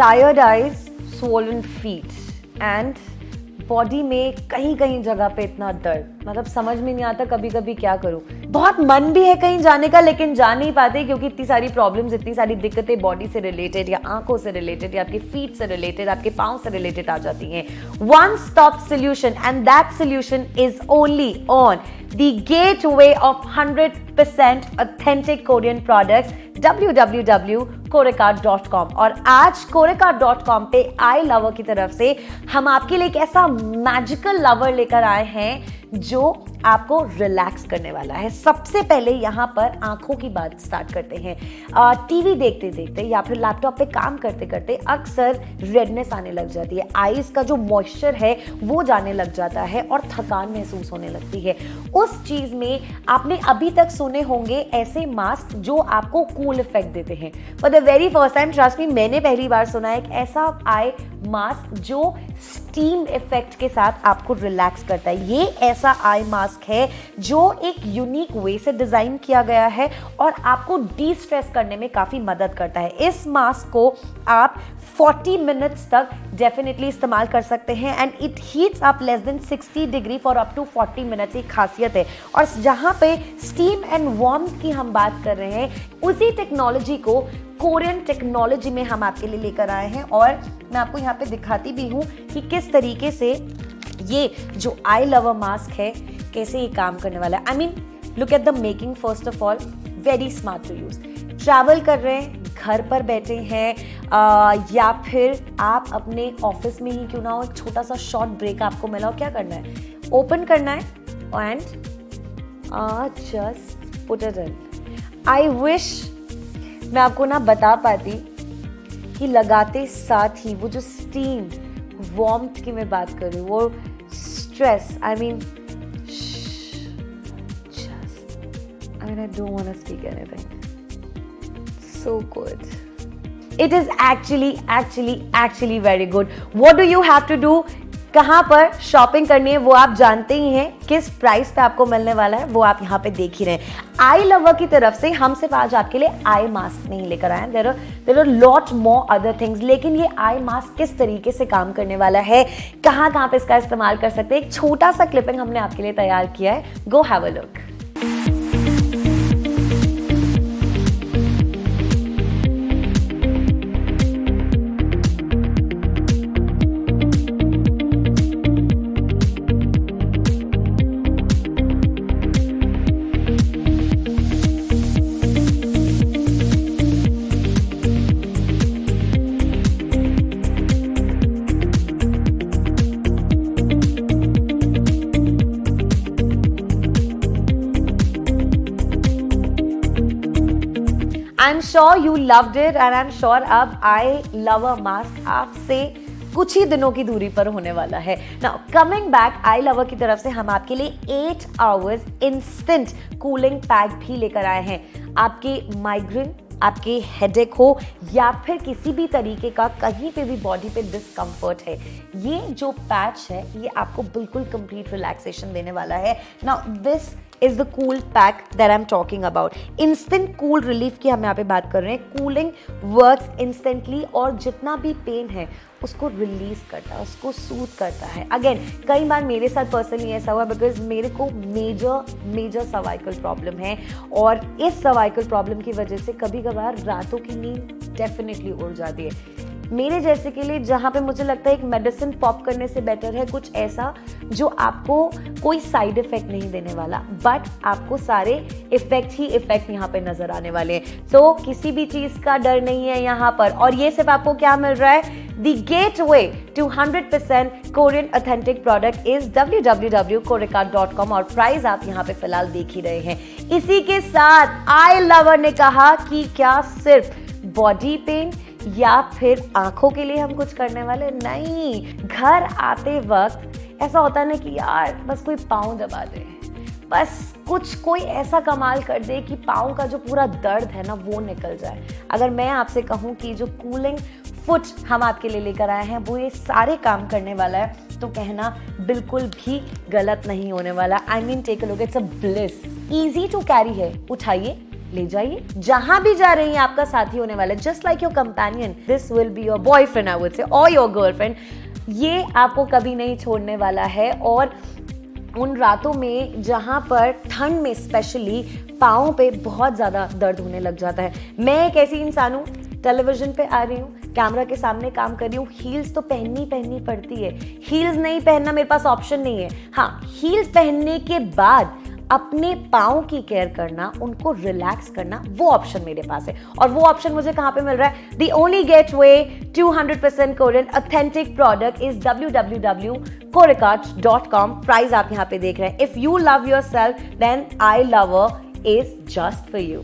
Tired eyes, swollen feet and body में कहीं कहीं जगह पे इतना दर्द, मतलब समझ में नहीं आता कभी कभी क्या करूं। बहुत मन भी है कहीं जाने का लेकिन जा नहीं पाते क्योंकि इतनी सारी प्रॉब्लम्स, इतनी सारी दिक्कतें बॉडी से रिलेटेड या आंखों से रिलेटेड या आपके फीट से रिलेटेड, आपके पाँव से रिलेटेड आ जाती हैं। One stop solution and that solution is only on the gateway of 100% authentic Korean products, www.korecar.com। और आज korecar.com पे आई लवर की तरफ से हम आपके लिए एक ऐसा मैजिकल लवर लेकर आए हैं जो आपको रिलैक्स करने वाला है। सबसे पहले यहाँ पर आंखों की बात स्टार्ट करते हैं। टीवी देखते देखते या फिर लैपटॉप पे काम करते करते अक्सर रेडनेस आने लग जाती है, आईज का जो मॉइस्चर है वो जाने लग जाता है और थकान महसूस होने लगती है। उस चीज में आपने अभी तक सुने होंगे ऐसे मास्क जो आपको कूल इफेक्ट देते हैं। For the very first time, trust me, मैंने पहली बार सुना है एक ऐसा आई मास्क जो स्टीम इफेक्ट के साथ आपको रिलैक्स करता है। ये ऐसा आई मास्क है जो एक यूनिक वे से डिजाइन किया गया है और आपको डी स्ट्रेस करने में काफी मदद करता है। इस मास्क को आप 40 मिनट्स तक डेफिनेटली इस्तेमाल कर सकते हैं and it heats up less than 60 degree for up to 40 minutes. एक खासियत है। और जहां पे स्टीम एंड वार्मथ की हम बात कर रहे हैं, उसी टेक्नोलॉजी को कोरियन टेक्नोलॉजी में हम आपके लिए लेकर आए हैं और मैं आपको यहाँ पे दिखाती भी हूँ कि किस तरीके से ये जो आई लवर मास्क है कैसे ये काम करने वाला है। I mean look at the making first of all, very smart to use. Travel कर रहे हैं, घर पर बैठे हैं या फिर आप अपने ऑफिस में ही क्यों ना हो, एक छोटा सा शॉर्ट ब्रेक आपको मिला हो, क्या करना है, ओपन करना है and just put it in. I wish मैं आपको ना बता पाती कि लगाते साथ ही वो जो स्टीम वार्मथ की मैं बात कर रही हूँ, वो stress, I mean I don't want to speak anything. So good. It is actually very good. What do you have to do? कहाँ पर शॉपिंग करनी है वो आप जानते ही हैं, किस प्राइस पे आपको मिलने वाला है वो आप यहाँ पे देख ही रहे हैं। आई लवर की तरफ से हम सिर्फ आज आपके लिए आई मास्क नहीं लेकर आए हैं, there are lot more other things. लेकिन ये आई मास्क किस तरीके से काम करने वाला है, कहाँ कहाँ पे इसका इस्तेमाल कर सकते हैं, एक छोटा सा क्लिपिंग हमने आपके लिए तैयार किया है। Go have a look. I'm sure you loved it and I'm sure अब आई लवर मास्क आपसे कुछ ही दिनों की दूरी पर होने वाला है। Now coming back, आई लवर की तरफ से हम आपके लिए 8 hours instant cooling पैक भी लेकर आए हैं। आपके माइग्रेन, आपके हेडेक हो या फिर किसी भी तरीके का कहीं पे भी बॉडी पे डिस्कम्फर्ट है, ये जो पैच है ये आपको बिल्कुल कंप्लीट रिलैक्सेशन देने वाला है। Now this is the cool pack that I am talking about. Instant cool relief की हम यहाँ पे बात कर रहे हैं। कूलिंग वर्क्स इंस्टेंटली और जितना भी पेन है उसको रिलीज करता है, उसको सूद करता है। अगेन कई बार मेरे साथ पर्सनली ऐसा हुआ बिकॉज मेरे को मेजर सर्वाइकल प्रॉब्लम है और इस सर्वाइकल प्रॉब्लम की वजह से कभी कभार रातों की नींद डेफिनेटली उड़ जाती है। मेरे जैसे के लिए जहाँ पे मुझे लगता है एक मेडिसिन पॉप करने से बेटर है कुछ ऐसा जो आपको कोई साइड इफेक्ट नहीं देने वाला, बट आपको सारे इफेक्ट ही इफेक्ट यहाँ पे नजर आने वाले हैं। तो किसी भी चीज का डर नहीं है यहाँ पर। और ये सिर्फ आपको क्या मिल रहा है, the gateway to 100% Korean authentic product is www.korecar.com और प्राइस आप यहाँ पे फिलहाल देख ही रहे हैं। इसी के साथ आई लवर ने कहा कि क्या सिर्फ बॉडी पेन या फिर आंखों के लिए हम कुछ करने वाले नहीं, घर आते वक्त ऐसा होता है ना कि यार बस कोई पाँव दबा दे, बस कुछ कोई ऐसा कमाल कर दे कि पाँव का जो पूरा दर्द है ना वो निकल जाए। अगर मैं आपसे कहूँ कि जो कूलिंग फुट हम आपके लिए लेकर आए हैं वो ये सारे काम करने वाला है, तो कहना बिल्कुल भी गलत नहीं होने वाला। I mean take a look, it's a bliss, easy to carry है। उठाइए, ले जाइए, जहां भी जा रही हैं आपका साथी होने वाला है, just like your companion, this will be your boyfriend I would say, और योर गर्लफ्रेंड। ये आपको कभी नहीं छोड़ने वाला है। और उन रातों में जहां पर ठंड में स्पेशली पाँव पे बहुत ज़्यादा दर्द होने लग जाता है। मैं एक ऐसी इंसान हूँ, टेलीविजन पे आ रही हूँ, कैमरा के सामने काम कर रही हूँ, हील्स तो पहननी पड़ती है। हील्स नहीं पहनना मेरे पास ऑप्शन नहीं है। हाँ, हील्स पहनने के बाद अपने पाँव की केयर करना, उनको रिलैक्स करना, वो ऑप्शन मेरे पास है। और वो ऑप्शन मुझे कहाँ पे मिल रहा है? The only gateway to 100% Korean authentic product is www.corecards.com। Price आप यहाँ पे देख रहे हैं। If you love yourself then eye lover is just for you.